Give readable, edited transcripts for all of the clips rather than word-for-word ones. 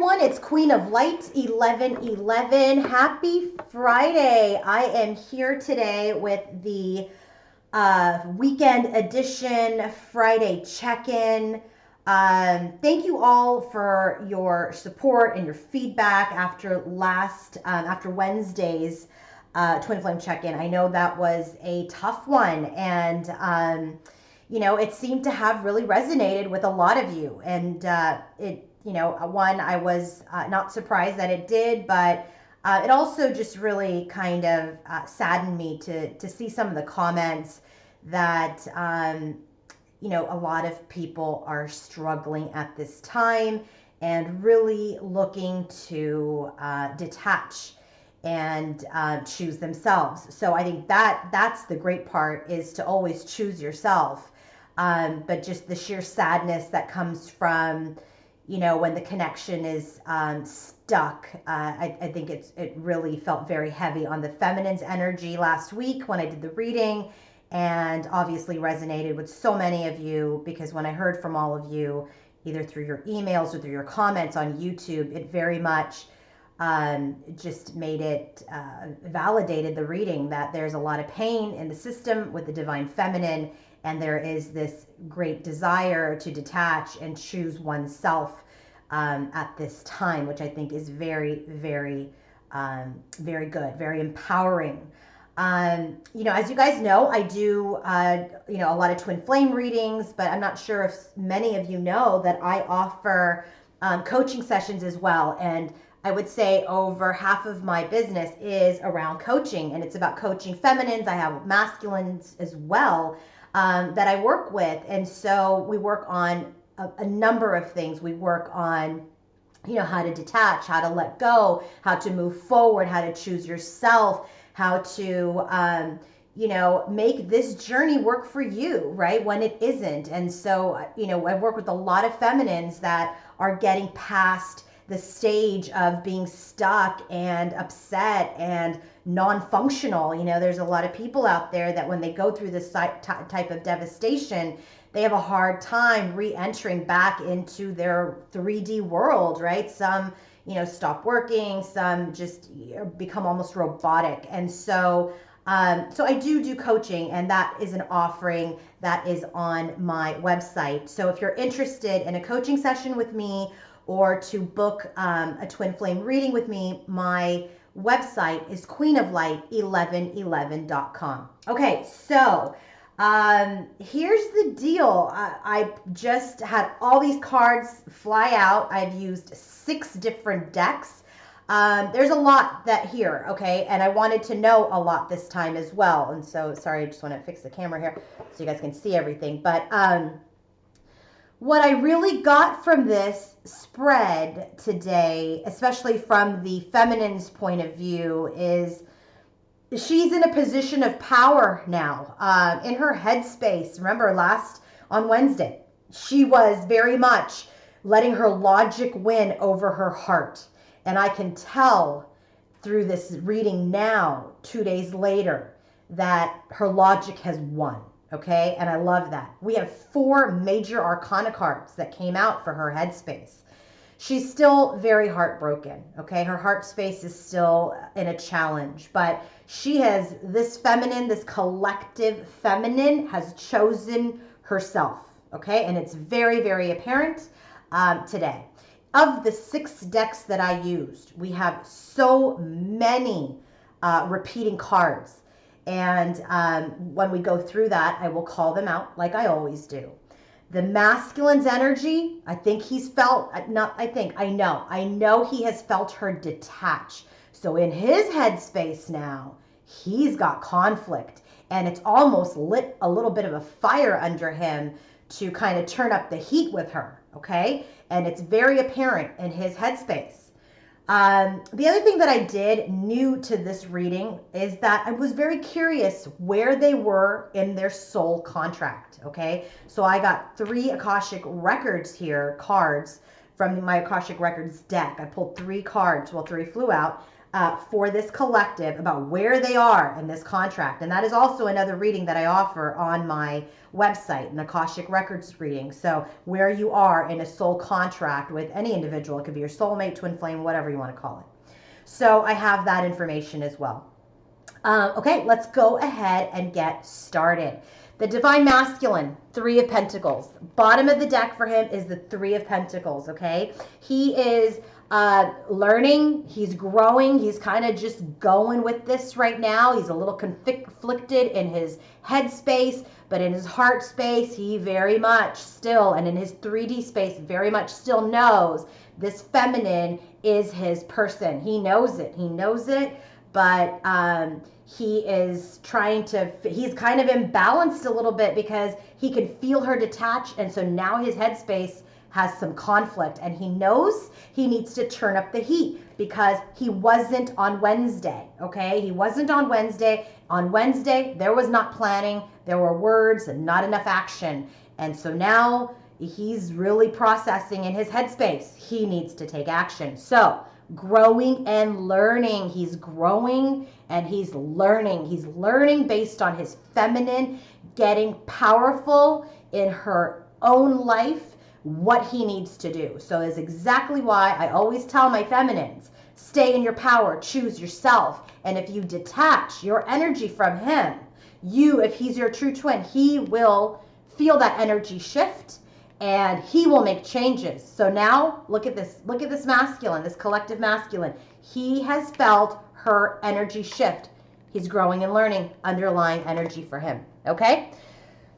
everyone, it's Queen of Light 1111. Happy Friday. I am here today with the weekend edition Friday check-in. Thank you all for your support and your feedback after after Wednesday's Twin Flame check-in. I know that was a tough one, and it seemed to have really resonated with a lot of you, and I was not surprised that it did, but it also just really kind of saddened me to see some of the comments that, a lot of people are struggling at this time and really looking to detach and choose themselves. So I think that's the great part, is to always choose yourself. But just the sheer sadness that comes from, when the connection is stuck. I think it really felt very heavy on the feminine's energy last week when I did the reading, and obviously resonated with so many of you, because when I heard from all of you, either through your emails or through your comments on YouTube, it very much just made it, validated the reading that there's a lot of pain in the system with the divine feminine, and there is this great desire to detach and choose oneself at this time, which I think is very, very, very good, very empowering. As you guys know, I do, a lot of twin flame readings, but I'm not sure if many of you know that I offer coaching sessions as well. And I would say over half of my business is around coaching, and it's about coaching feminines. I have masculines as well that I work with. And so we work on a number of things. We work on, how to detach, how to let go, how to move forward, how to choose yourself, how to, make this journey work for you, right? When it isn't. And so, I work with a lot of feminines that are getting past the stage of being stuck and upset and non-functional. There's a lot of people out there that when they go through this type of devastation, they have a hard time re-entering back into their 3D world, right? Some, stop working, some just become almost robotic. And so, I do coaching, and that is an offering that is on my website. So if you're interested in a coaching session with me, or to book a twin flame reading with me, my website is queenoflight1111.com. Okay, so here's the deal. I just had all these cards fly out. I've used 6 different decks. There's a lot here, okay? And I wanted to know a lot this time as well. And so, sorry, I just want to fix the camera here so you guys can see everything. But what I really got from this spread today, especially from the feminine's point of view, is she's in a position of power now, in her headspace. Remember on Wednesday, she was very much letting her logic win over her heart. And I can tell through this reading now, 2 days later, that her logic has won. Okay, and I love that. We have 4 major arcana cards that came out for her headspace. She's still very heartbroken, okay? Her heart space is still in a challenge, but she has, this feminine, this collective feminine has chosen herself, okay? And it's very, very apparent today. Of the 6 decks that I used, we have so many repeating cards. And when we go through that, I will call them out like I always do. The masculine's energy, I think I know he has felt her detach. So in his headspace now, he's got conflict, and it's almost lit a little bit of a fire under him to kind of turn up the heat with her, okay? And it's very apparent in his headspace. The other thing that I did new to this reading is that I was very curious where they were in their soul contract, okay? So I got 3 Akashic Records here, cards from my Akashic Records deck. I pulled 3 cards, well, 3 flew out. for this collective about where they are in this contract. And that is also another reading that I offer on my website, an Akashic Records reading. So where you are in a soul contract with any individual, it could be your soulmate, twin flame, whatever you want to call it. So I have that information as well. Okay, let's go ahead and get started. The Divine Masculine, Three of Pentacles. Bottom of the deck for him is the Three of Pentacles, okay? He is learning, he's growing, he's kind of just going with this right now. He's a little conflicted in his head space, but in his heart space, he very much still, and in his 3D space, very much still knows this feminine is his person. He knows it, but he is trying to, he's kind of imbalanced a little bit because he can feel her detach, and so now his headspace has some conflict, and he knows he needs to turn up the heat because he wasn't on Wednesday, okay? He wasn't on Wednesday. On Wednesday, there was not planning, there were words and not enough action, and so now he's really processing in his headspace. He needs to take action. So growing and learning. He's growing and he's learning. He's learning based on his feminine, getting powerful in her own life, what he needs to do. So that's exactly why I always tell my feminines, stay in your power, choose yourself. And if you detach your energy from him, if he's your true twin, he will feel that energy shift and he will make changes. So now look at this masculine, this collective masculine. He has felt her energy shift. He's growing and learning, underlying energy for him, okay?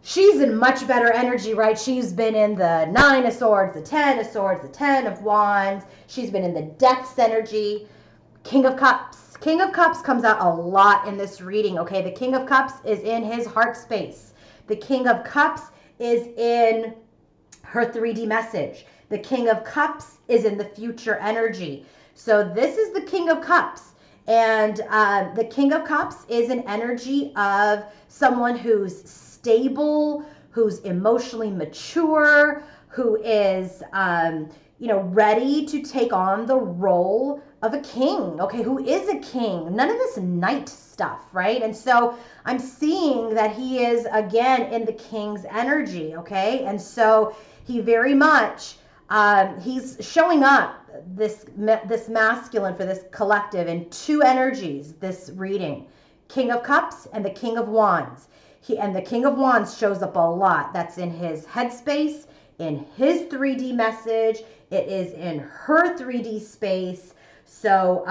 She's in much better energy, right? She's been in the 9 of Swords, the 10 of Swords, the 10 of Wands. She's been in the Death's energy. King of Cups. King of Cups comes out a lot in this reading, okay? The King of Cups is in his heart space. The King of Cups is in her 3D message. The King of Cups is in the future energy. So this is the King of Cups. And the King of Cups is an energy of someone who's stable, who's emotionally mature, who is, ready to take on the role of a king, okay, who is a king. None of this knight stuff, right? And so I'm seeing that he is, again, in the king's energy, okay? And so he very much, he's showing up, this masculine for this collective in two energies, this reading. King of Cups and the King of Wands. And the King of Wands shows up a lot. That's in his headspace, in his 3D message. It is in her 3D space. So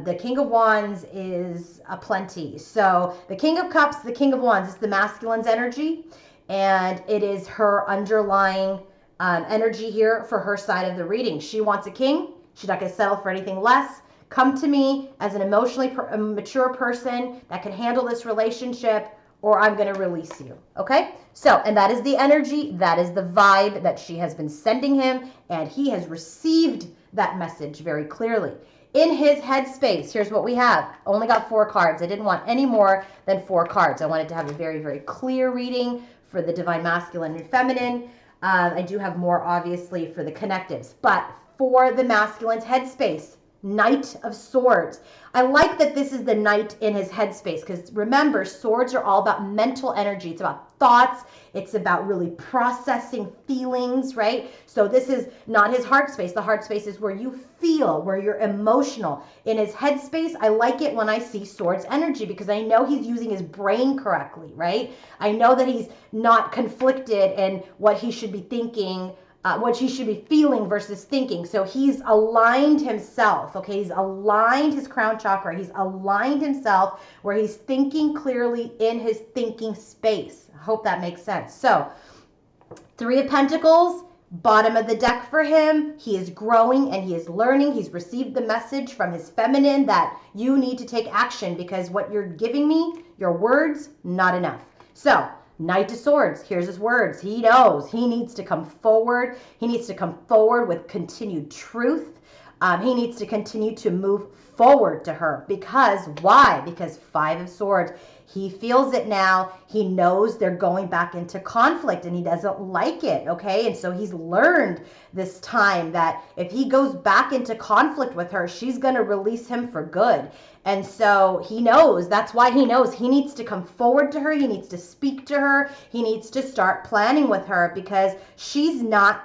the King of Wands is aplenty. So the King of Cups, the King of Wands is the masculine's energy. And it is her underlying energy here for her side of the reading. She wants a king. She's not going to settle for anything less. Come to me as an emotionally mature person that can handle this relationship, or I'm going to release you. Okay? So, and that is the energy, that is the vibe that she has been sending him, and he has received that message very clearly. In his headspace, here's what we have. Only got 4 cards. I didn't want any more than 4 cards. I wanted to have a very, very clear reading for the Divine Masculine and Feminine. I do have more, obviously, for the connectives. But for the masculine's headspace, Knight of Swords. I like that this is the knight in his headspace because remember, swords are all about mental energy. It's about thoughts. It's about really processing feelings, right? So this is not his heart space. The heart space is where you feel, where you're emotional. In his headspace, I like it when I see swords energy because I know he's using his brain correctly, right? I know that he's not conflicted in what he should be thinking, what he should be feeling versus thinking. So he's aligned himself, okay? He's aligned his crown chakra. He's aligned himself where he's thinking clearly in his thinking space. I hope that makes sense. So 3 of Pentacles, bottom of the deck for him. He is growing and he is learning. He's received the message from his feminine that you need to take action because what you're giving me, your words, not enough. So Knight of Swords, here's his words. He knows he needs to come forward. He needs to come forward with continued truth. He needs to continue to move forward to her. Because, why? Because 5 of Swords. He feels it now. He knows they're going back into conflict and he doesn't like it, okay? And so he's learned this time that if he goes back into conflict with her, she's going to release him for good. And so he knows, that's why he knows he needs to come forward to her. He needs to speak to her. He needs to start planning with her because she's not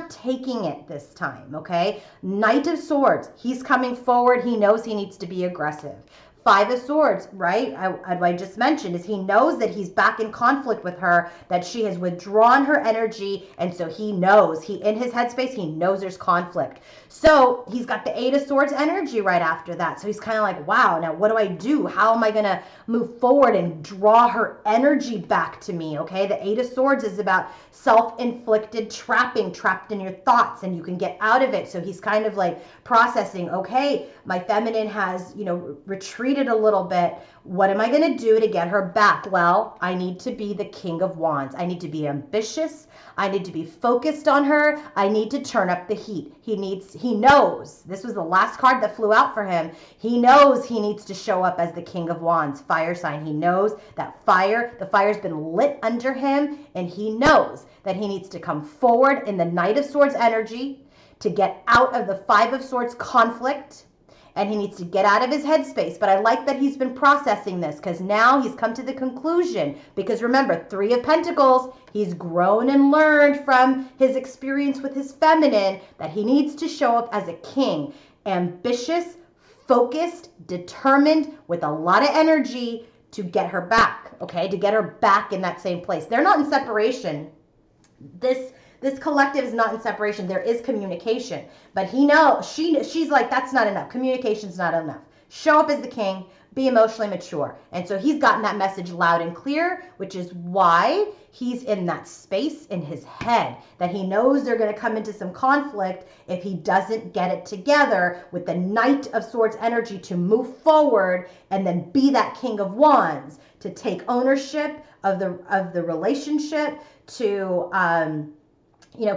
taking it this time, okay? Knight of Swords, he's coming forward. He knows he needs to be aggressive. Five of Swords, right? I just mentioned is he knows that he's back in conflict with her, that she has withdrawn her energy, and so he knows, in his headspace, he knows there's conflict. So he's got the Eight of Swords energy right after that. So he's kind of like, wow, now what do I do? How am I going to move forward and draw her energy back to me, okay? The Eight of Swords is about self-inflicted trapping, trapped in your thoughts, and you can get out of it. So he's kind of like processing, okay, my feminine has, retreated a little bit. What am I going to do to get her back? Well, I need to be the King of Wands. I need to be ambitious. I need to be focused on her. I need to turn up the heat. He knows, this was the last card that flew out for him. He knows he needs to show up as the King of Wands, fire sign. He knows that the fire's been lit under him, and he knows that he needs to come forward in the Knight of Swords energy to get out of the Five of Swords conflict. And he needs to get out of his headspace. But I like that he's been processing this because now he's come to the conclusion. Because remember, Three of Pentacles, he's grown and learned from his experience with his feminine that he needs to show up as a king. Ambitious, focused, determined, with a lot of energy to get her back, okay? To get her back in that same place. They're not in separation. This collective is not in separation. There is communication. But he knows, she's like, that's not enough. Communication's not enough. Show up as the king. Be emotionally mature. And so he's gotten that message loud and clear, which is why he's in that space in his head that he knows they're going to come into some conflict if he doesn't get it together with the Knight of Swords energy to move forward and then be that King of Wands, to take ownership of the relationship, to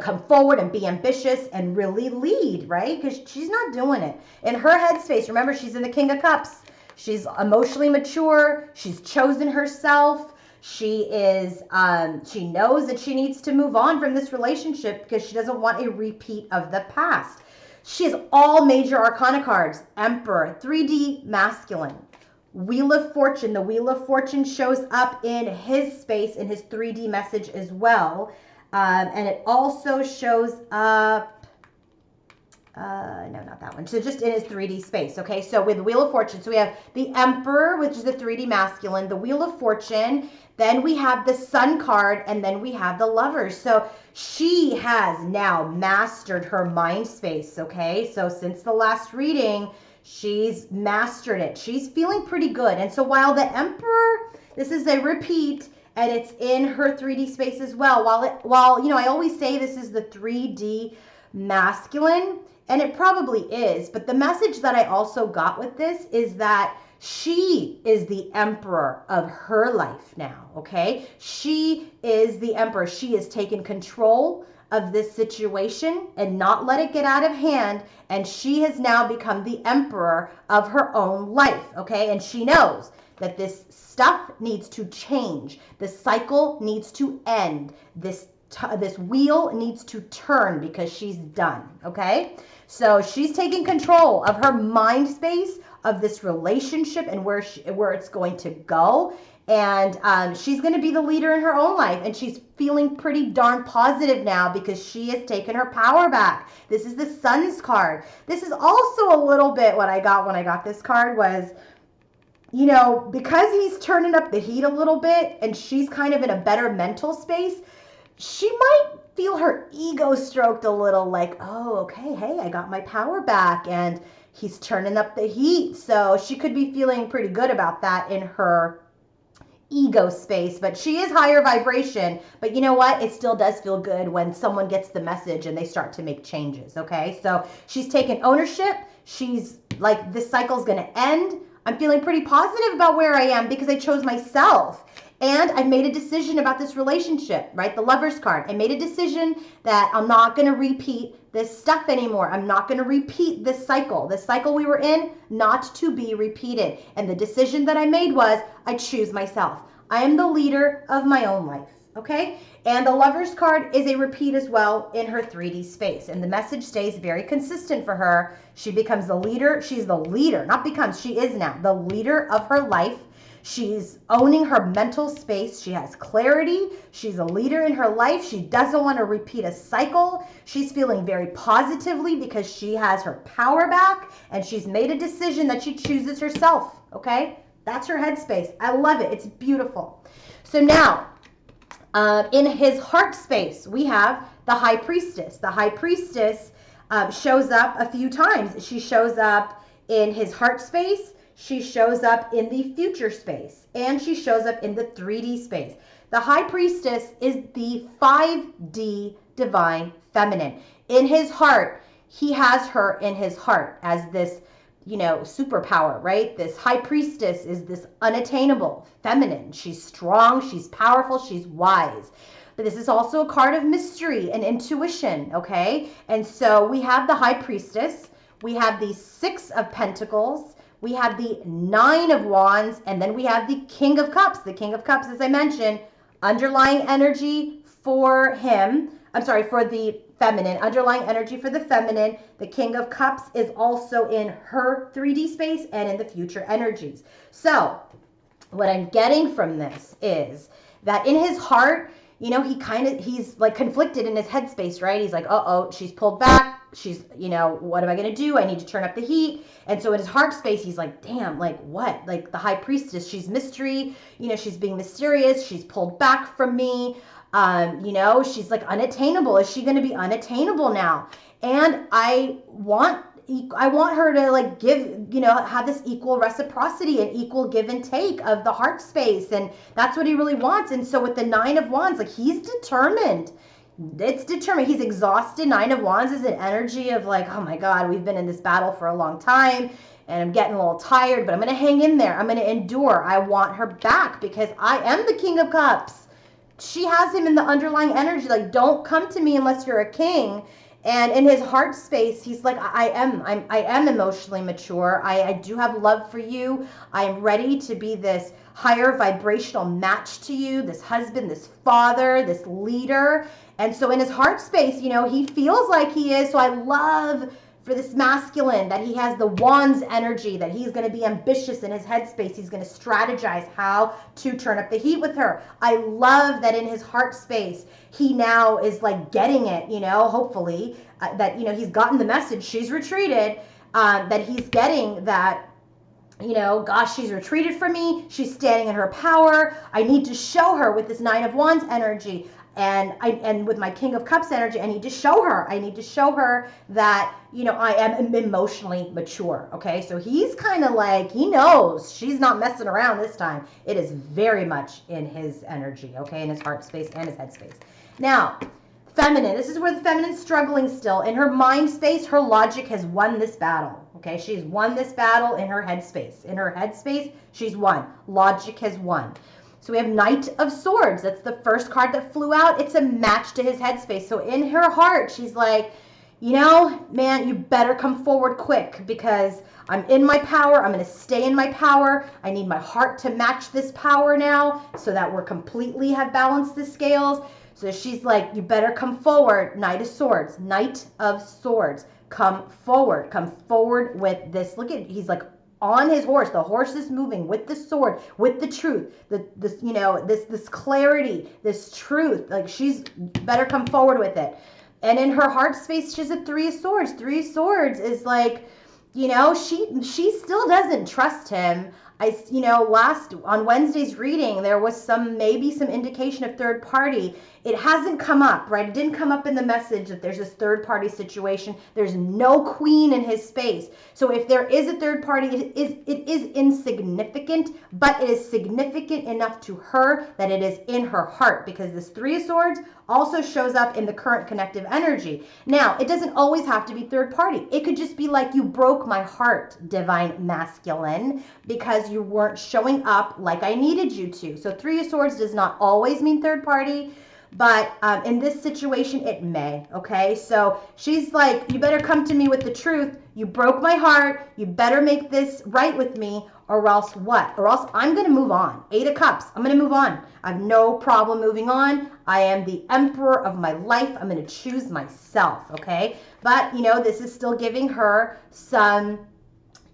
come forward and be ambitious and really lead, right? Because she's not doing it. In her headspace, remember, she's in the King of Cups. She's emotionally mature. She's chosen herself. She knows that she needs to move on from this relationship because she doesn't want a repeat of the past. She has all major arcana cards. Emperor, 3D masculine. Wheel of Fortune. The Wheel of Fortune shows up in his space, in his 3D message as well. And it also shows up, no, not that one. So just in his 3D space, okay? So with the Wheel of Fortune, so we have the Emperor, which is the 3D masculine, the Wheel of Fortune, then we have the Sun card, and then we have the Lovers. So she has now mastered her mind space, okay? So since the last reading, she's mastered it. She's feeling pretty good. And so while the Emperor, this is a repeat, and it's in her 3D space as well. While I always say this is the 3D masculine, and it probably is, but the message that I also got with this is that she is the emperor of her life now, okay? She is the emperor. She has taken control of this situation and not let it get out of hand, and she has now become the emperor of her own life, okay? And she knows that this stuff needs to change. The cycle needs to end. This wheel needs to turn because she's done, okay? So she's taking control of her mind space, of this relationship and where it's going to go. And she's going to be the leader in her own life. And she's feeling pretty darn positive now because she has taken her power back. This is the Sun's card. This is also a little bit what I got when I got this card was, because he's turning up the heat a little bit and she's kind of in a better mental space, she might feel her ego stroked a little like, oh, okay, hey, I got my power back and he's turning up the heat. So she could be feeling pretty good about that in her ego space, but she is higher vibration. But you know what? It still does feel good when someone gets the message and they start to make changes, okay? So she's taken ownership. She's like, this cycle's going to end. I'm feeling pretty positive about where I am because I chose myself. And I made a decision about this relationship, right? The Lover's card. I made a decision that I'm not going to repeat this stuff anymore. I'm not going to repeat this cycle we were in, not to be repeated. And the decision that I made was I choose myself. I am the leader of my own life. Okay? And the Lover's card is a repeat as well in her 3D space. And the message stays very consistent for her. She becomes the leader. She's the leader, not becomes, she is now the leader of her life. She's owning her mental space. She has clarity. She's a leader in her life. She doesn't want to repeat a cycle. She's feeling very positively because she has her power back and she's made a decision that she chooses herself. Okay? That's her headspace. I love it. It's beautiful. So now, in his heart space, we have the High Priestess. The High Priestess shows up a few times. She shows up in his heart space. She shows up in the future space. And she shows up in the 3D space. The High Priestess is the 5D divine feminine. In his heart, he has her in his heart as this, superpower, right? This High Priestess is this unattainable feminine. She's strong, she's powerful, she's wise. But this is also a card of mystery and intuition, okay? And so we have the High Priestess, we have the 6 of Pentacles, we have the 9 of Wands, and then we have the King of Cups. The King of Cups, as I mentioned, underlying energy for him. For the feminine, underlying energy for the feminine. The King of Cups is also in her 3D space and in the future energies. So what I'm getting from this is that in his heart, he's like conflicted in his headspace, right? He's like, uh-oh, she's pulled back. She's, what am I going to do? I need to turn up the heat. And so in his heart space, he's like, damn, like what? Like the High Priestess, she's mystery. She's being mysterious. She's pulled back from me. She's like unattainable. Is she going to be unattainable now? And I want her to like give, have this equal reciprocity and equal give and take of the heart space. And that's what he really wants. And so with the 9 of Wands, like he's determined. It's determined. He's exhausted. 9 of Wands is an energy of like, oh my God, we've been in this battle for a long time and I'm getting a little tired, but I'm going to hang in there. I'm going to endure. I want her back because I am the King of Cups. She has him in the underlying energy, like, don't come to me unless you're a king. And in his heart space, he's like, I am emotionally mature. I do have love for you. I am ready to be this higher vibrational match to you, this husband, this father, this leader. And so in his heart space, he feels like he is. So I love for this masculine that he has the Wands energy, that he's going to be ambitious in his headspace. He's going to strategize how to turn up the heat with her. I love that in his heart space, he now is like getting it, hopefully, that, he's gotten the message. She's retreated, that he's getting that, gosh, she's retreated from me. She's standing in her power. I need to show her with this 9 of Wands energy. And with my King of Cups energy, I need to show her. I need to show her that, I am emotionally mature. Okay. So he's kind of like, he knows she's not messing around this time. It is very much in his energy. Okay. In his heart space and his head space. Now, feminine, this is where the feminine's struggling still. In her mind space, her logic has won this battle. Okay. She's won this battle in her head space. In her head space, she's won. Logic has won. So we have Knight of Swords. That's the first card that flew out. It's a match to his headspace. So in her heart, she's like, man, you better come forward quick because I'm in my power. I'm going to stay in my power. I need my heart to match this power now so that we're completely have balanced the scales. So she's like, you better come forward. Knight of Swords. Knight of Swords. Come forward. Come forward with this. Look at, he's like, on his horse. The horse is moving with the sword, with the truth, this clarity, this truth. Like she's better come forward with it. And in her heart space, she's a 3 of Swords. 3 of Swords is like, she still doesn't trust him. Last on Wednesday's reading, there was maybe some indication of third party. It hasn't come up, right? It didn't come up in the message that there's this third party situation. There's no queen in his space. So if there is a third party, it is insignificant, but it is significant enough to her that it is in her heart because this 3 of Swords also shows up in the current connective energy. Now, it doesn't always have to be third party. It could just be like, you broke my heart, divine masculine, because because you weren't showing up like I needed you to. So Three of Swords does not always mean third party, but in this situation, it may, okay? So she's like, you better come to me with the truth. You broke my heart. You better make this right with me, or else what? Or else I'm going to move on. Eight of Cups, I'm going to move on. I have no problem moving on. I am the emperor of my life. I'm going to choose myself, okay? But, you know, this is still giving her some,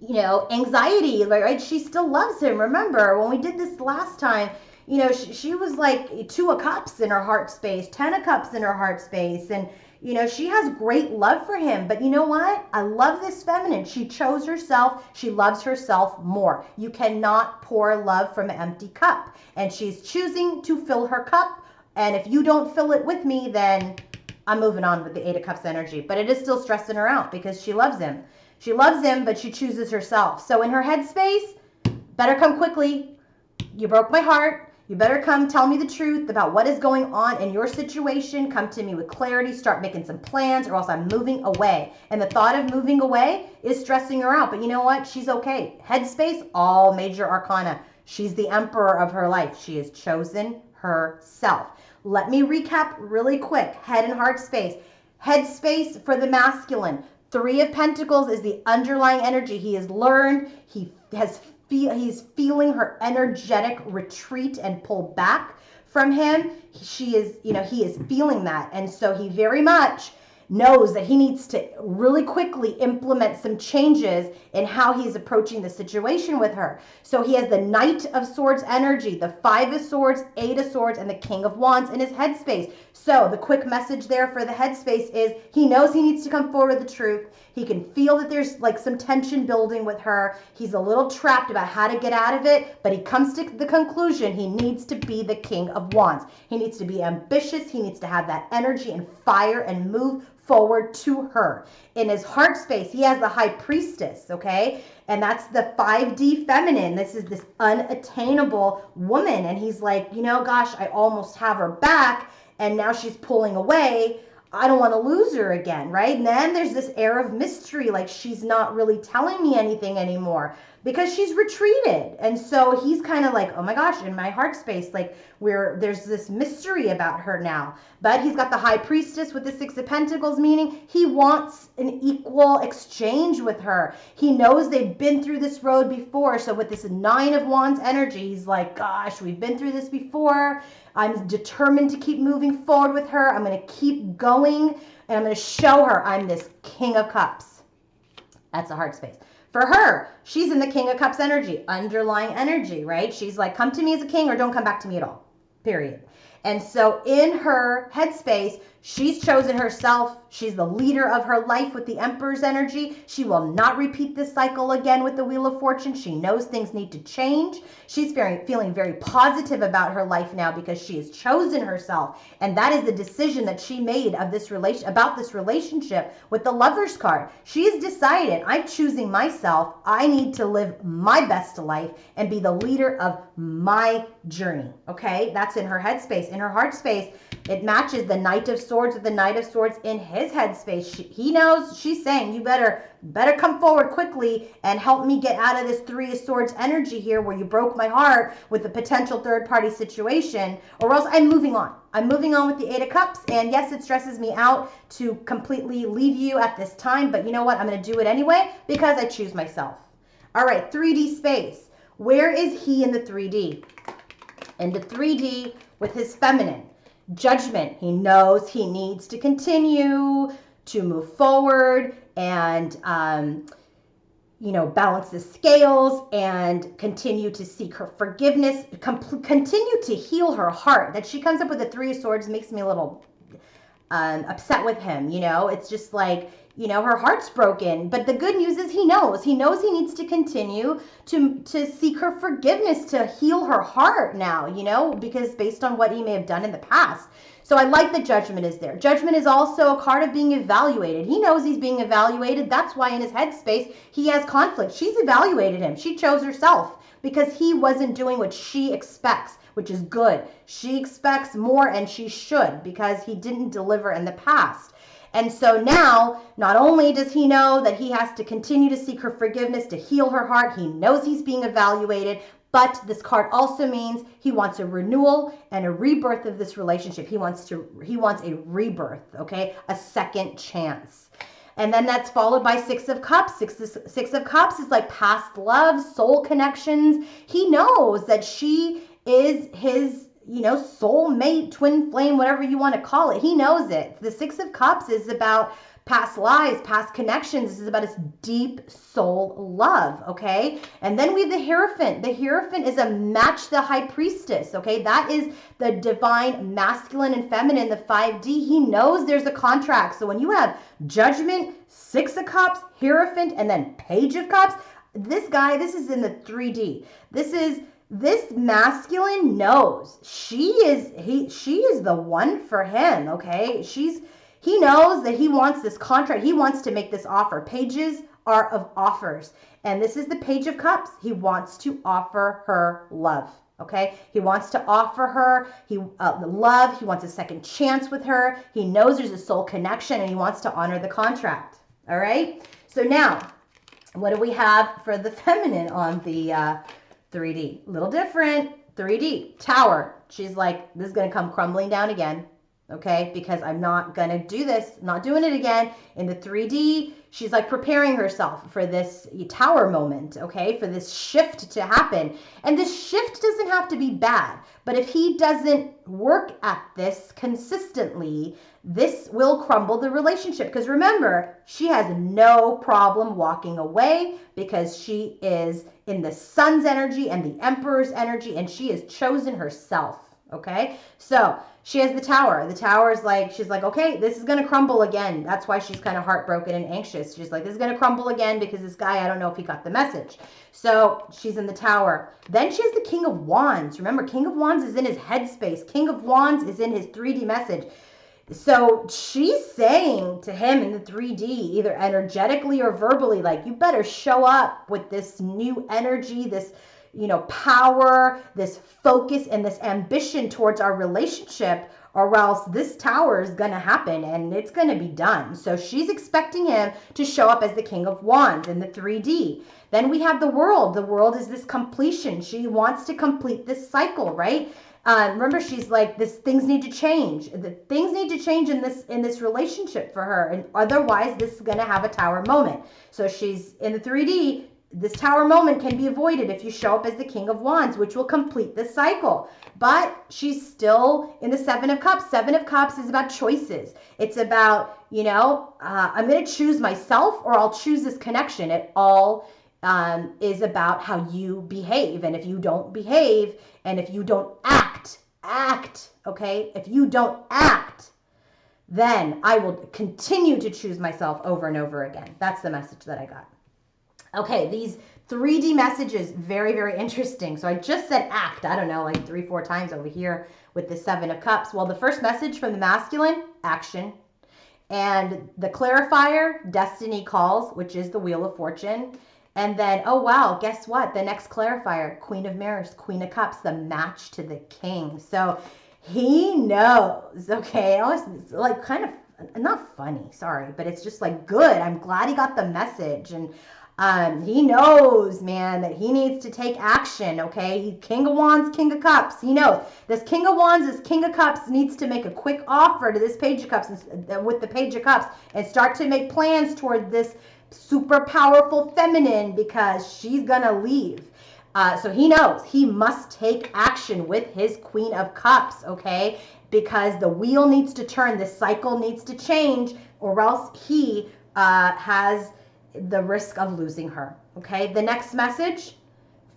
you know, anxiety, right? She still loves him. Remember, when we did this last time, you know, she was like Two of Cups in her heart space, 10 of Cups in her heart space. And, you know, she has great love for him. But you know what? I love this feminine. She chose herself. She loves herself more. You cannot pour love from an empty cup. And she's choosing to fill her cup. And if you don't fill it with me, then I'm moving on with the Eight of Cups energy. But it is still stressing her out because she loves him. She loves him, but she chooses herself. So in her headspace, better come quickly. You broke my heart. You better come tell me the truth about what is going on in your situation. Come to me with clarity. Start making some plans, or else I'm moving away. And the thought of moving away is stressing her out. But you know what? She's okay. Headspace, all major arcana. She's the emperor of her life. She has chosen herself. Let me recap really quick. Head and heart space. Head space for the masculine. Three of Pentacles is the underlying energy. He has learned. He's feeling her energetic retreat and pull back from him. He is feeling that. And so he very much knows that he needs to really quickly implement some changes in how he's approaching the situation with her. So he has the Knight of Swords energy, the Five of Swords, Eight of Swords, and the King of Wands in his headspace. So the quick message there for the headspace is he knows he needs to come forward with the truth. He can feel that there's like some tension building with her. He's a little trapped about how to get out of it, but he comes to the conclusion he needs to be the King of Wands. He needs to be ambitious. He needs to have that energy and fire and move forward to her. In his heart space, he has the High Priestess, okay? And that's the 5D feminine. This is this unattainable woman. And he's like, you know, gosh, I almost have her back, and now she's pulling away. I don't want to lose her again, right? And then there's this air of mystery, like she's not really telling me anything anymore because she's retreated. And so he's kind of like, oh my gosh, in my heart space, like there's this mystery about her now. But he's got the High Priestess with the Six of Pentacles, meaning he wants an equal exchange with her. He knows they've been through this road before. So with this Nine of Wands energy, he's like, gosh, we've been through this before. I'm determined to keep moving forward with her. I'm going to keep going, and I'm going to show her I'm this King of Cups. That's a heart space. For her, she's in the King of Cups energy, underlying energy, right? She's like, come to me as a king or don't come back to me at all, period. And so in her headspace, she's chosen herself. She's the leader of her life with the Emperor's energy. She will not repeat this cycle again with the Wheel of Fortune. She knows things need to change. She's feeling very positive about her life now because she has chosen herself. And that is the decision that she made of this about this relationship with the Lover's card. She has decided, I'm choosing myself. I need to live my best life and be the leader of my journey. Okay, that's in her headspace. In her heart space, it matches the Knight of Swords with the Knight of Swords in his headspace. He knows, she's saying, you better come forward quickly and help me get out of this Three of Swords energy here where you broke my heart with a potential third-party situation, or else I'm moving on. I'm moving on with the Eight of Cups, and yes, it stresses me out to completely leave you at this time, but you know what? I'm going to do it anyway because I choose myself. All right, 3D space. Where is he in the 3D? Into 3D with his feminine. Judgment. He knows he needs to continue to move forward and, balance the scales and continue to seek her forgiveness, continue to heal her heart. That she comes up with the Three of Swords makes me a little upset with him. It's just like, her heart's broken. But the good news is he knows he needs to continue to seek her forgiveness, to heal her heart now, because based on what he may have done in the past. So I like that Judgment is there. Judgment is also a card of being evaluated. He knows he's being evaluated. That's why in his headspace, he has conflict. She's evaluated him. She chose herself because he wasn't doing what she expects, which is good. She expects more, and she should, because he didn't deliver in the past. And so now, not only does he know that he has to continue to seek her forgiveness to heal her heart, he knows he's being evaluated, but this card also means he wants a renewal and a rebirth of this relationship. He wants a rebirth, okay? A second chance. And then that's followed by Six of Cups. Six of Cups is like past love, soul connections. He knows that she is his, soul mate, twin flame, whatever you want to call it. He knows it. The Six of Cups is about past lives, past connections. This is about his deep soul love, okay? And then we have the Hierophant. The Hierophant is a match the High Priestess, okay? That is the divine masculine and feminine, the 5D. He knows there's a contract. So when you have Judgment, Six of Cups, Hierophant, and then Page of Cups, this is in the 3D. This masculine knows she is the one for him, okay? He knows that he wants this contract. He wants to make this offer. Pages are of offers. And this is the Page of Cups. He wants to offer her love, okay? He wants to offer her love. He wants a second chance with her. He knows there's a soul connection, and he wants to honor the contract, all right? So now, what do we have for the feminine on the 3D? A little different. 3D, Tower. She's like, this is going to come crumbling down again. Okay, because I'm not going to do this, not doing it again. In the 3D, she's like preparing herself for this Tower moment, okay, for this shift to happen. And this shift doesn't have to be bad, but if he doesn't work at this consistently, this will crumble the relationship. Because remember, she has no problem walking away because she is in the Sun's energy and the Emperor's energy, and she has chosen herself. Okay, so she has the Tower. The Tower is like, she's like, okay, this is going to crumble again. That's why she's kind of heartbroken and anxious. She's like, this is going to crumble again because this guy, I don't know if he got the message. So she's in the Tower. Then she has the King of Wands. Remember, King of Wands is in his headspace. King of Wands is in his 3D message. So she's saying to him in the 3D, either energetically or verbally, like, you better show up with this new energy, this power, this focus, and this ambition towards our relationship, or else this Tower is going to happen and it's going to be done. So she's expecting him to show up as the King of Wands in the 3D. Then we have the World. The World is this completion. She wants to complete this cycle, right? Remember, she's like, things need to change. Things need to change in this relationship for her, and otherwise this is going to have a Tower moment. So she's in the 3D. This Tower moment can be avoided if you show up as the King of Wands, which will complete this cycle. But she's still in the Seven of Cups. Seven of Cups is about choices. It's about, I'm going to choose myself or I'll choose this connection. It all is about how you behave. And if you don't behave and if you don't act, okay? If you don't act, then I will continue to choose myself over and over again. That's the message that I got. Okay, these 3D messages, very, very interesting. So I just said act, I don't know, like 3-4 times over here with the Seven of Cups. Well, the first message from the masculine, action. And the clarifier, destiny calls, which is the Wheel of Fortune. And then, oh wow, guess what? The next clarifier, Queen of Mirrors, Queen of Cups, the match to the King. So he knows, okay? I was like kind of, not funny, sorry, but it's just like good. I'm glad he got the message. And he knows, man, that he needs to take action, okay? King of Wands, King of Cups. He knows. This King of Wands, this King of Cups needs to make a quick offer to this Page of Cups with the Page of Cups and start to make plans toward this super powerful feminine because she's going to leave. So he knows he must take action with his Queen of Cups, okay? Because the wheel needs to turn. The cycle needs to change, or else he has the risk of losing her. Okay, the next message,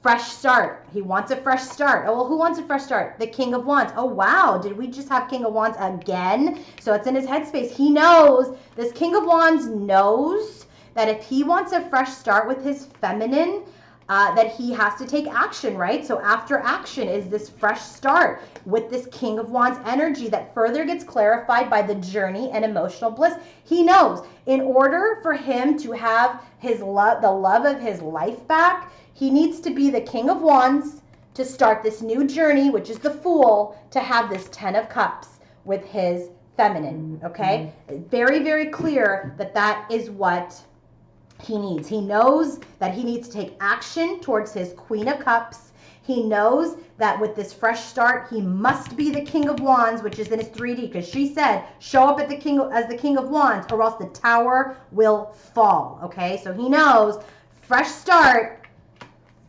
fresh start. He wants a fresh start. Oh, well, who wants a fresh start? The King of Wands. Oh, wow. Did we just have King of Wands again? So it's in his headspace. He knows, this King of Wands knows that if he wants a fresh start with his feminine, that he has to take action, right? So after action is this fresh start with this King of Wands energy that further gets clarified by the journey and emotional bliss. He knows in order for him to have his love, the love of his life back, he needs to be the King of Wands to start this new journey, which is the Fool, to have this 10 of Cups with his feminine, okay? Very, very clear that that is what he needs. He knows that he needs to take action towards his Queen of Cups. He knows that with this fresh start, he must be the King of Wands, which is in his 3D, because she said, show up at as the King of Wands, or else the tower will fall, okay? So he knows, fresh start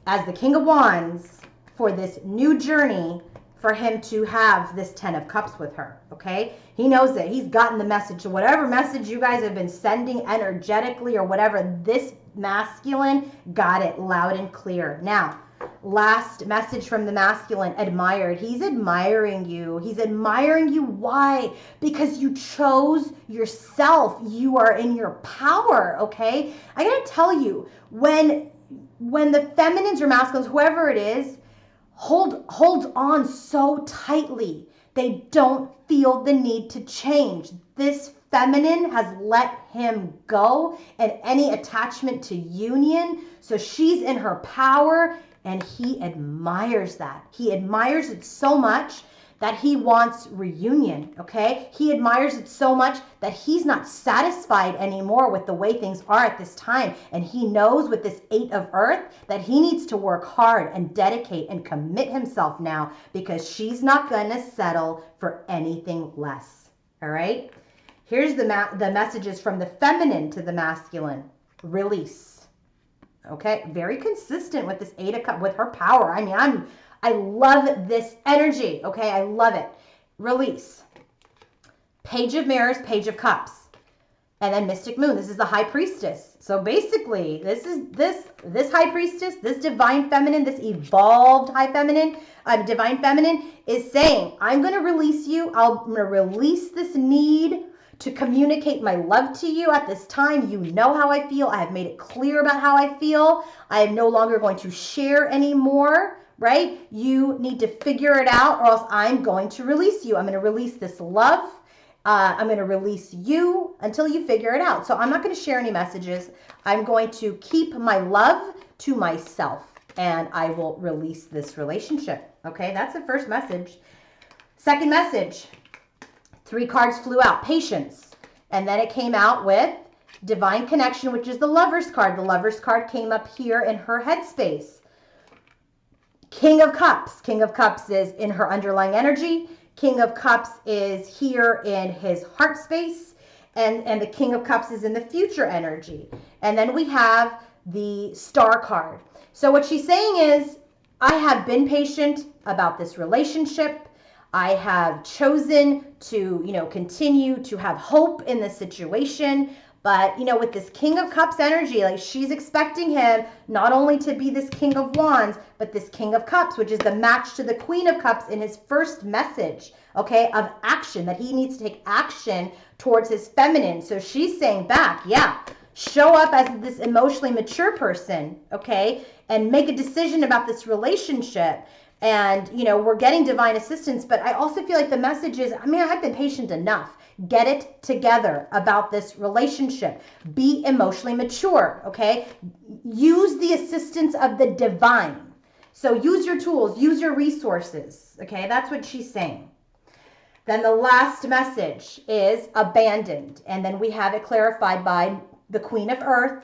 as the King of Wands for this new journey, for him to have this 10 of Cups with her, okay? He knows that he's gotten the message. So whatever message you guys have been sending energetically or whatever, this masculine got it loud and clear. Now, last message from the masculine, admired. He's admiring you. He's admiring you. Why? Because you chose yourself. You are in your power, okay? I gotta tell you, when the feminines or masculines, whoever it is, holds on so tightly, they don't feel the need to change. This feminine has let him go and any attachment to union. So she's in her power, and he admires that. He admires it so much that he wants reunion, okay? He admires it so much that he's not satisfied anymore with the way things are at this time. And he knows with this 8 of Earth that he needs to work hard and dedicate and commit himself now, because she's not gonna settle for anything less, all right? Here's the messages from the feminine to the masculine. Release, okay? Very consistent with this 8 of Cups, with her power. I mean, I love this energy, okay? I love it. Release. Page of Mirrors, Page of Cups. And then Mystic Moon. This is the High Priestess. So basically, this is this High Priestess, this Divine Feminine, this evolved Divine Feminine is saying, I'm going to release you. I'm going to release this need to communicate my love to you at this time. You know how I feel. I have made it clear about how I feel. I am no longer going to share anymore. Right? You need to figure it out, or else I'm going to release you. I'm going to release this love. I'm going to release you until you figure it out. So I'm not going to share any messages. I'm going to keep my love to myself, and I will release this relationship. Okay, that's the first message. Second message, 3 cards flew out. Patience. And then it came out with Divine Connection, which is the Lover's card. The Lover's card came up here in her headspace. King of Cups. King of Cups is in her underlying energy. King of Cups is here in his heart space. And the King of Cups is in the future energy. And then we have the Star card. So what she's saying is, I have been patient about this relationship. I have chosen to, continue to have hope in this situation. But, with this King of Cups energy, like, she's expecting him not only to be this King of Wands, but this King of Cups, which is the match to the Queen of Cups in his first message, okay, of action, that he needs to take action towards his feminine. So she's saying back, yeah, show up as this emotionally mature person, okay, and make a decision about this relationship. And, we're getting divine assistance, but I also feel like the message is, I've been patient enough. Get it together about this relationship. Be emotionally mature, okay? Use the assistance of the divine. So use your tools, use your resources, okay? That's what she's saying. Then the last message is abandoned. And then we have it clarified by the Queen of Earth,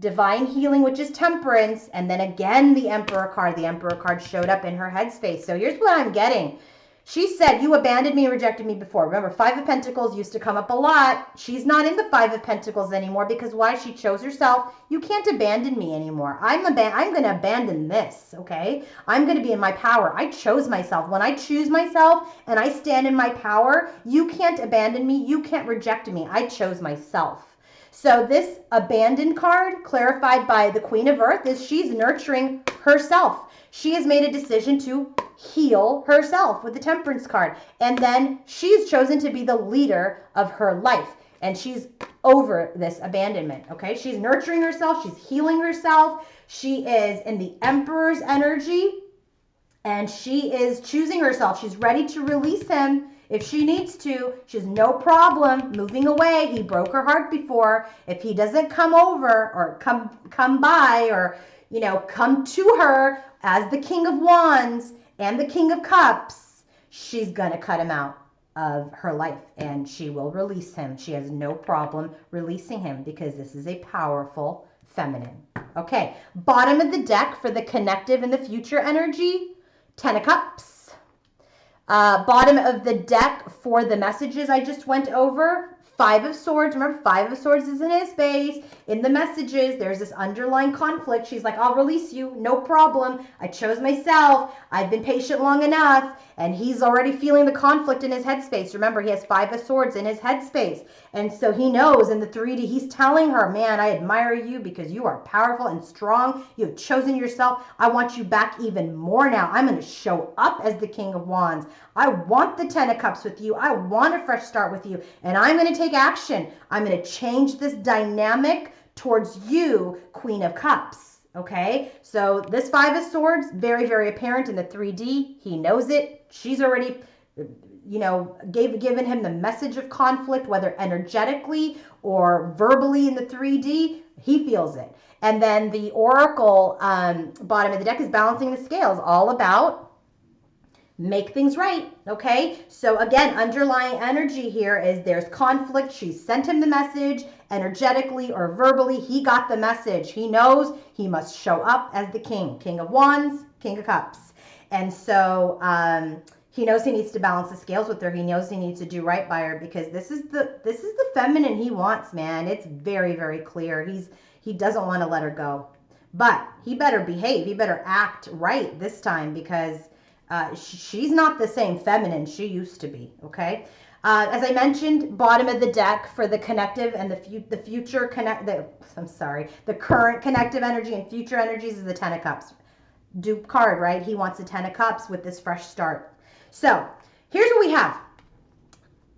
Divine Healing, which is Temperance, and then again the Emperor card. The Emperor card showed up in her headspace. So here's what I'm getting. She said, you abandoned me and rejected me before. Remember, 5 of Pentacles used to come up a lot. She's not in the 5 of Pentacles anymore, because why? She chose herself. You can't abandon me anymore. I'm going to abandon this, okay? I'm going to be in my power. I chose myself. When I choose myself and I stand in my power, you can't abandon me. You can't reject me. I chose myself. So this abandoned card, clarified by the Queen of Earth, is she's nurturing herself. She has made a decision to heal herself with the Temperance card. And then she's chosen to be the leader of her life. And she's over this abandonment, okay? She's nurturing herself. She's healing herself. She is in the Emperor's energy. And she is choosing herself. She's ready to release him if she needs to. She's no problem moving away. He broke her heart before. If he doesn't come over or come by or, come to her as the King of Wands and the King of Cups, she's going to cut him out. of her life, and she will release him. She has no problem releasing him because this is a powerful feminine. Okay, bottom of the deck for the connective and the future energy, 10 of Cups. Bottom of the deck for the messages I just went over, 5 of Swords. Remember, 5 of Swords is in his space. In the messages, there's this underlying conflict. She's like, I'll release you, no problem. I chose myself. I've been patient long enough. And he's already feeling the conflict in his headspace. Remember, he has 5 of Swords in his headspace. And so he knows in the 3D, he's telling her, man, I admire you because you are powerful and strong. You have chosen yourself. I want you back even more now. I'm going to show up as the King of Wands. I want the 10 of Cups with you. I want a fresh start with you. And I'm going to take action. I'm going to change this dynamic towards you, Queen of Cups. Okay, so this 5 of Swords, very, very apparent in the 3D. He knows it. She's already, you know, given him the message of conflict, whether energetically or verbally in the 3D. He feels it. And then the Oracle bottom of the deck is balancing the scales, all about make things right. Okay, so again, underlying energy here is there's conflict. She sent him the message energetically or verbally. He got the message. He knows he must show up as the King of Wands, King of Cups. And so he knows he needs to balance the scales with her. He knows he needs to do right by her because this is the feminine he wants, man. It's very, very clear. He doesn't want to let her go, but he better behave. He better act right this time because she's not the same feminine she used to be. Okay. As I mentioned, bottom of the deck for the connective and the future the current connective energy and future energies is the 10 of Cups. Dupe card, right? He wants the 10 of Cups with this fresh start. So here's what we have.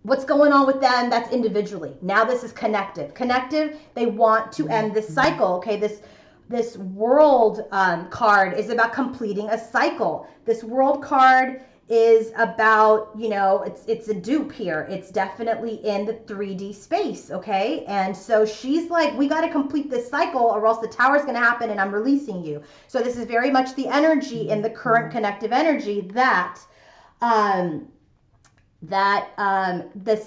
What's going on with them? That's individually. Now this is connective. Connective, they want to end this cycle. Okay, this world card is about completing a cycle. This world card is about, you know, it's a dupe here. It's definitely in the 3D space, okay? And so she's like, we got to complete this cycle or else the tower's going to happen and I'm releasing you. So this is very much the energy in the current connective energy that the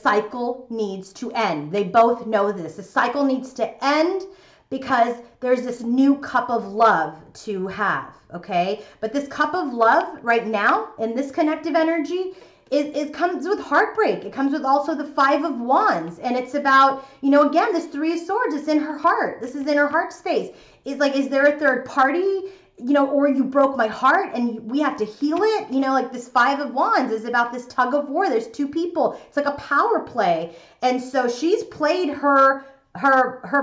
cycle needs to end. They both know this. The cycle needs to end because there's this new cup of love to have, okay? But this cup of love right now in this connective energy, it comes with heartbreak. It comes with also the 5 of Wands. And it's about, you know, again, this 3 of Swords, it's in her heart. This is in her heart space. It's like, is there a third party? You know, or you broke my heart and we have to heal it. You know, like this 5 of Wands is about this tug of war. There's 2 people. It's like a power play. And so she's played her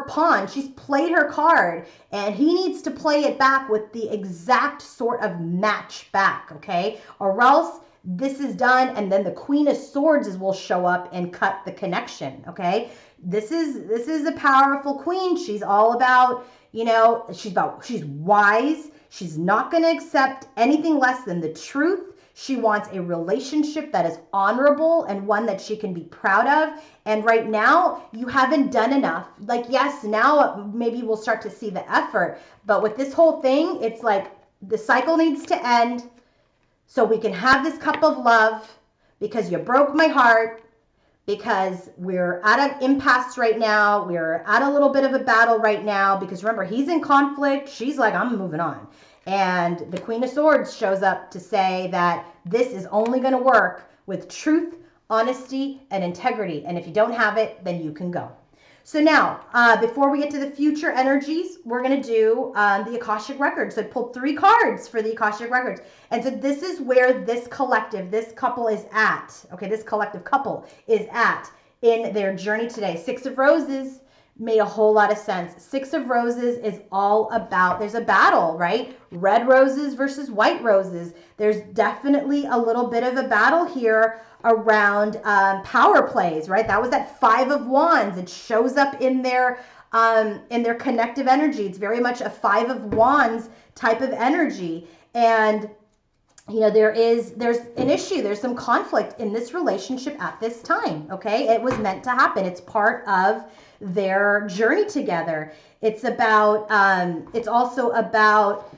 pawn. She's played her card and he needs to play it back with the exact sort of match back, okay? Or else this is done and then the Queen of Swords will show up and cut the connection, okay? This is a powerful queen. She's all about, you know, she's wise. She's not going to accept anything less than the truth. She wants a relationship that is honorable and one that she can be proud of. And right now, you haven't done enough. Like, yes, now maybe we'll start to see the effort. But with this whole thing, it's like the cycle needs to end so we can have this cup of love because you broke my heart, because we're at an impasse right now. We're at a little bit of a battle right now because remember, he's in conflict. She's like, I'm moving on. And the Queen of Swords shows up to say that this is only going to work with truth, honesty, and integrity. And if you don't have it, then you can go. So now, before we get to the future energies, we're going to do the Akashic Records. So I pulled 3 cards for the Akashic Records. And so this is where this collective, this couple is at. Okay, this collective couple is at in their journey today. 6 of Roses made a whole lot of sense. 6 of Roses is all about, there's a battle, right? Red roses versus white roses. There's definitely a little bit of a battle here around power plays, right? That was that 5 of Wands. It shows up in their connective energy. It's very much a 5 of Wands type of energy. And you know, there's an issue, there's some conflict in this relationship at this time, okay? It was meant to happen. It's part of their journey together. It's about, it's also about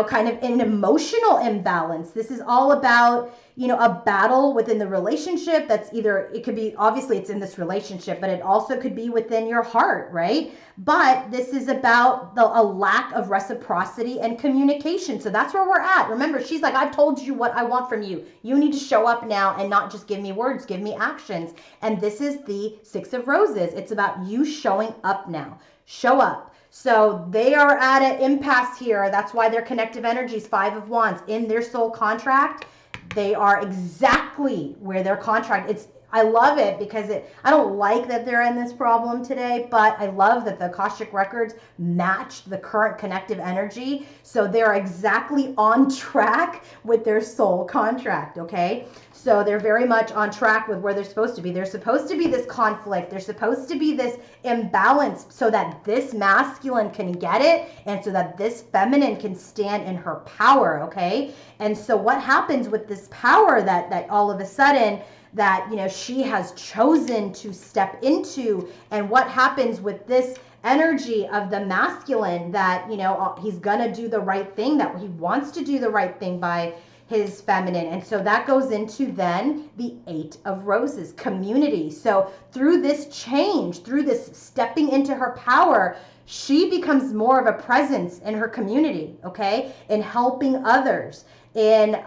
kind of an emotional imbalance. This is all about, a battle within the relationship. That's either, it could be, obviously it's in this relationship, but it also could be within your heart, right? But this is about a lack of reciprocity and communication. So that's where we're at. Remember, she's like, I've told you what I want from you. You need to show up now and not just give me words, give me actions. And this is the Six of Roses. It's about you showing up now. Show up. So they are at an impasse here. That's why their connective energies, Five of Wands, in their soul contract. They are exactly where their contract. I love it because I don't like that they're in this problem today, but I love that the Akashic Records matched the current connective energy. So they're exactly on track with their soul contract, okay? So they're very much on track with where they're supposed to be. There's supposed to be this conflict. There's supposed to be this imbalance so that this masculine can get it and so that this feminine can stand in her power, okay? And so what happens with this power that all of a sudden that, she has chosen to step into, and what happens with this energy of the masculine that, he's gonna do the right thing, that he wants to do the right thing by his feminine. And so that goes into then the Eight of Roses, community. So through this change, through this stepping into her power, she becomes more of a presence in her community, okay, in helping others, in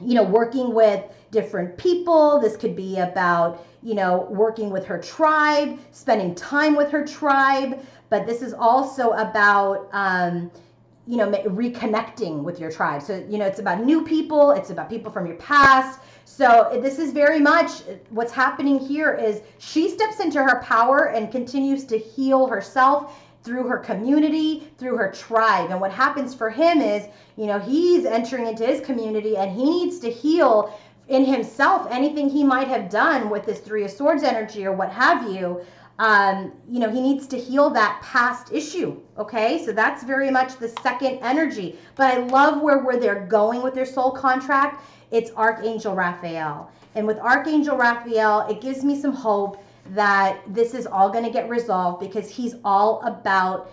working with different people. This could be about, working with her tribe, spending time with her tribe, but this is also about, reconnecting with your tribe. So, it's about new people, it's about people from your past. So this is very much what's happening here is she steps into her power and continues to heal herself through her community, through her tribe. And what happens for him is, he's entering into his community and he needs to heal in himself anything he might have done with this Three of Swords energy or what have you. He needs to heal that past issue. Okay, so that's very much the second energy. But I love where they're going with their soul contract. It's Archangel Raphael. And with Archangel Raphael, it gives me some hope that this is all going to get resolved because he's all about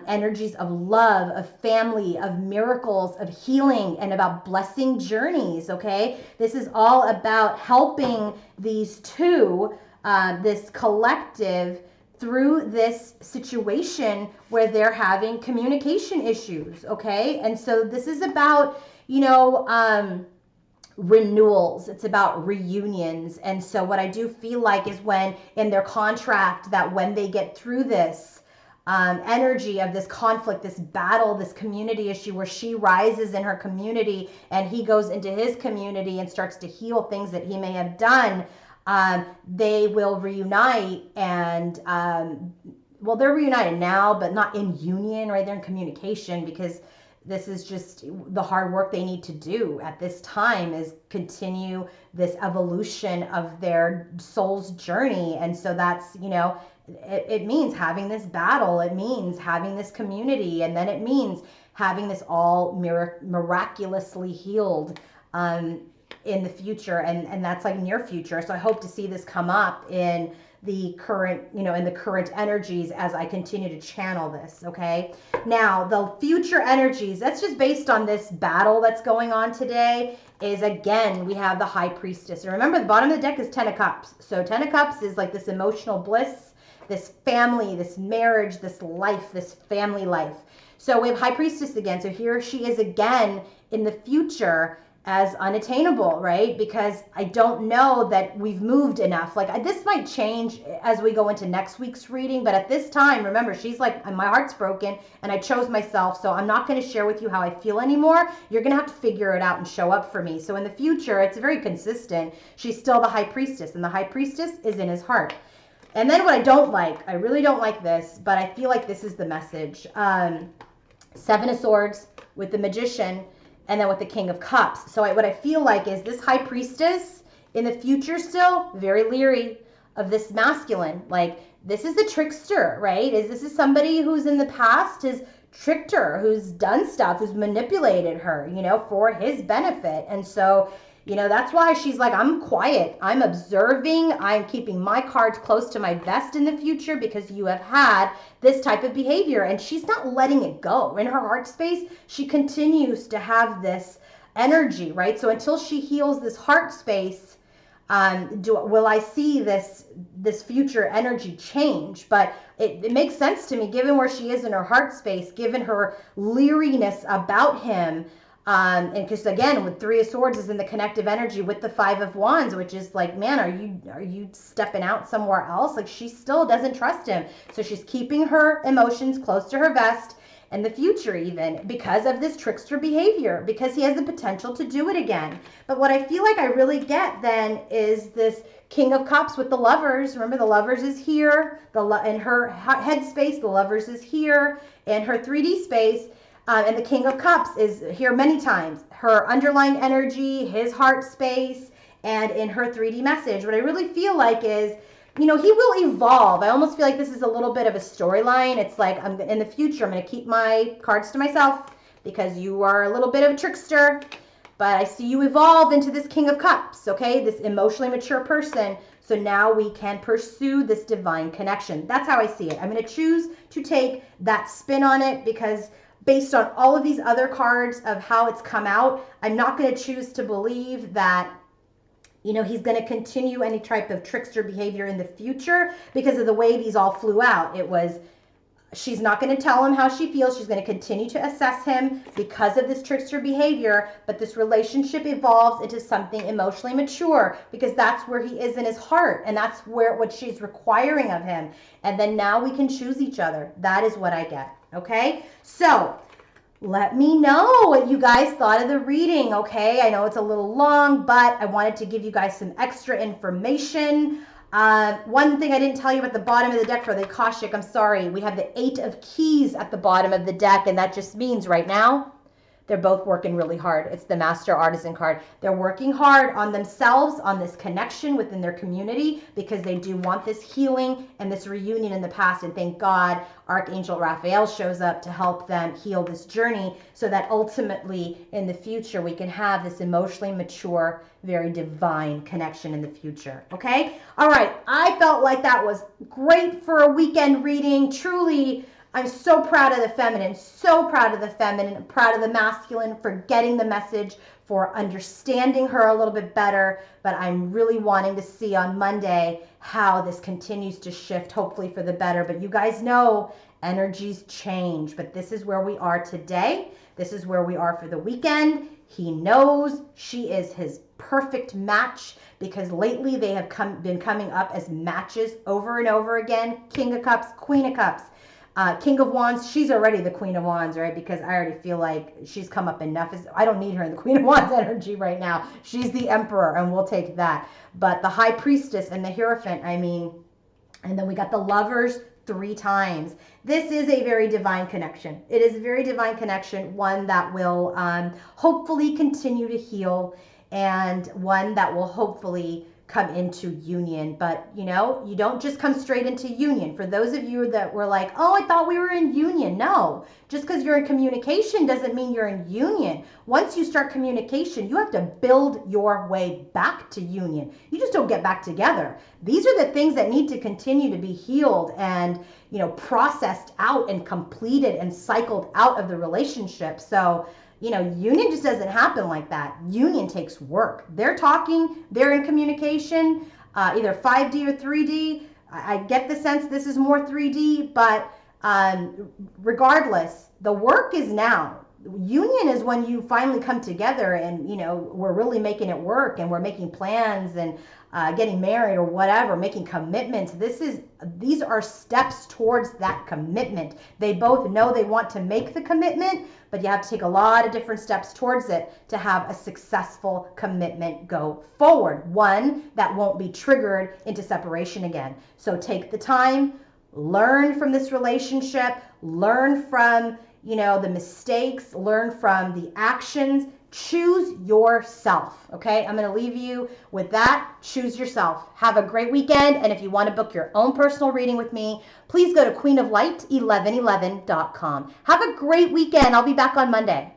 energies of love, of family, of miracles, of healing, and about blessing journeys, okay? This is all about helping these two, this collective, through this situation where they're having communication issues, okay? And so this is about, renewals. It's about reunions. And so what I do feel like is when in their contract that when they get through this energy of this conflict, this battle, this community issue where she rises in her community and he goes into his community and starts to heal things that he may have done, they will reunite and they're reunited now, but not in union, right? They're in communication because this is just the hard work they need to do at this time is continue this evolution of their soul's journey. And so that's, it means having this battle. It means having this community. And then it means having this all miraculously healed in the future. And that's like near future. So I hope to see this come up in the current, in the current energies as I continue to channel this, okay? Now, the future energies, that's just based on this battle that's going on today, is again, we have the High Priestess. And remember, the bottom of the deck is Ten of Cups. So Ten of Cups is like this emotional bliss, this family, this marriage, this life, this family life. So we have High Priestess again. So here she is again in the future as unattainable, right? Because I don't know that we've moved enough. Like this might change as we go into next week's reading, but at this time, remember, she's like, my heart's broken and I chose myself, so I'm not going to share with you how I feel anymore. You're going to have to figure it out and show up for me. So in the future, it's very consistent. She's still the High Priestess, and the High Priestess is in his heart. And then what I don't like, I really don't like this, but I feel like this is the message. Seven of Swords with the Magician, and then with the King of Cups. So what I feel like is this High Priestess in the future still very leery of this masculine. Like this is the trickster, right? This is somebody who's in the past has tricked her, who's done stuff, who's manipulated her, for his benefit. And so That's why she's like, I'm quiet. I'm observing. I'm keeping my cards close to my vest in the future because you have had this type of behavior. And she's not letting it go. In her heart space, she continues to have this energy, right? So until she heals this heart space, will I see this future energy change? But it makes sense to me, given where she is in her heart space, given her leeriness about him. And because again, with Three of Swords is in the connective energy with the Five of Wands, which is like, man, are you stepping out somewhere else? Like, she still doesn't trust him. So she's keeping her emotions close to her vest in the future, even because of this trickster behavior, because he has the potential to do it again. But what I feel like I really get then is this King of Cups with the Lovers. Remember, the Lovers is here, in her head space, the Lovers is here in her 3D space. And the King of Cups is here many times. Her underlying energy, his heart space, and in her 3D message. What I really feel like is, he will evolve. I almost feel like this is a little bit of a storyline. It's like, in the future, I'm going to keep my cards to myself because you are a little bit of a trickster. But I see you evolve into this King of Cups, okay? This emotionally mature person. So now we can pursue this divine connection. That's how I see it. I'm going to choose to take that spin on it because based on all of these other cards of how it's come out, I'm not going to choose to believe that, he's going to continue any type of trickster behavior in the future because of the way these all flew out. It was, she's not going to tell him how she feels. She's going to continue to assess him because of this trickster behavior, but this relationship evolves into something emotionally mature because that's where he is in his heart, and that's what she's requiring of him. And then now we can choose each other. That is what I get. Okay, so let me know what you guys thought of the reading, okay? I know it's a little long, but I wanted to give you guys some extra information. One thing I didn't tell you at the bottom of the deck for the Akashic, I'm sorry, we have the 8 of Keys at the bottom of the deck, and that just means right now, they're both working really hard. It's the Master Artisan card. They're working hard on themselves, on this connection within their community, because they do want this healing and this reunion in the past. And thank God Archangel Raphael shows up to help them heal this journey so that ultimately in the future we can have this emotionally mature, very divine connection in the future. Okay? All right. I felt like that was great for a weekend reading. Truly, I'm so proud of the feminine, proud of the masculine for getting the message, for understanding her a little bit better. But I'm really wanting to see on Monday how this continues to shift, hopefully for the better. But you guys know energies change, but this is where we are today. This is where we are for the weekend. He knows she is his perfect match because lately they have been coming up as matches over and over again. King of Cups, Queen of Cups. King of Wands, she's already the Queen of Wands, right? Because I already feel like she's come up enough. I don't need her in the Queen of Wands energy right now. She's the Emperor, and we'll take that. But the High Priestess and the Hierophant, and then we got the Lovers 3 times. This is a very divine connection. It is a very divine connection, one that will hopefully continue to heal, and one that will hopefully come into union. But you don't just come straight into union. For those of you that were like, oh, I thought we were in union. No, just because you're in communication doesn't mean you're in union. Once you start communication, you have to build your way back to union. You just don't get back together. These are the things that need to continue to be healed and processed out and completed and cycled out of the relationship. So union just doesn't happen like that. Union takes work. They're talking, they're in communication, either 5D or 3D. I get the sense this is more 3D, but regardless, the work is now. Union is when you finally come together and, we're really making it work and we're making plans and getting married or whatever, making commitments. These are steps towards that commitment. They both know they want to make the commitment, but you have to take a lot of different steps towards it to have a successful commitment go forward. One that won't be triggered into separation again. So take the time, learn from this relationship, learn from, the mistakes, learn from the actions. Choose yourself, okay? I'm going to leave you with that. Choose yourself. Have a great weekend. And if you want to book your own personal reading with me, please go to queenoflight1111.com. Have a great weekend. I'll be back on Monday.